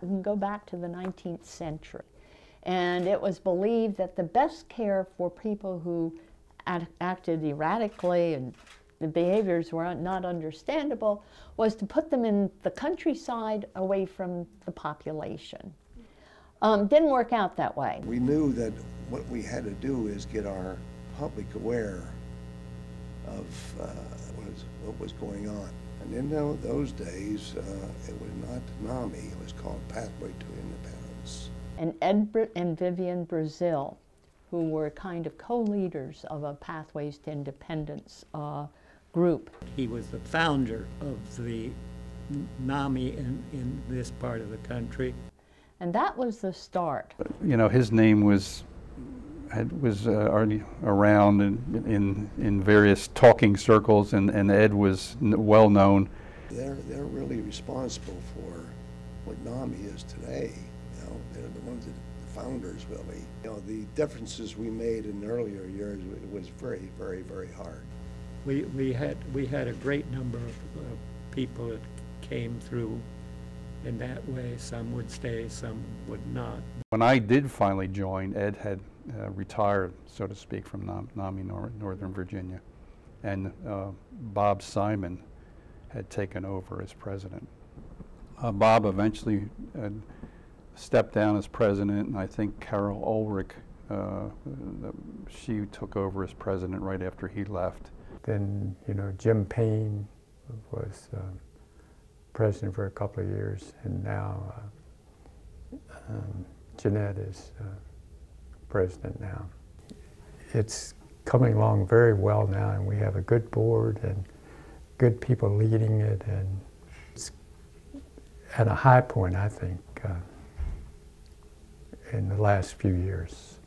We can go back to the 19th century. And it was believed that the best care for people who acted erratically and the behaviors were not understandable was to put them in the countryside away from the population. Didn't work out that way. We knew that what we had to do is get our public aware of what was going on. And in those days, it was not NAMI, it was called Pathway to Independence. And Ed and Vivian Brazil, who were kind of co-leaders of a Pathways to Independence group. He was the founder of the NAMI in this part of the country. And that was the start. You know, his name was already around in various talking circles, and Ed was well known. They're really responsible for what NAMI is today. You know, they're the ones that the founders really. You know, the differences we made in earlier years was very, very, very hard. We had a great number of people that came through in that way. Some would stay, some would not. When I did finally join, Ed had retired, so to speak, from NAMI Northern Virginia, and Bob Simon had taken over as president. Bob eventually stepped down as president, and I think Carol Ulrich, she took over as president right after he left. Then, you know, Jim Payne was president for a couple of years, and now Jeanette is president now. It's coming along very well now, and we have a good board and good people leading it, and it's at a high point, I think, in the last few years.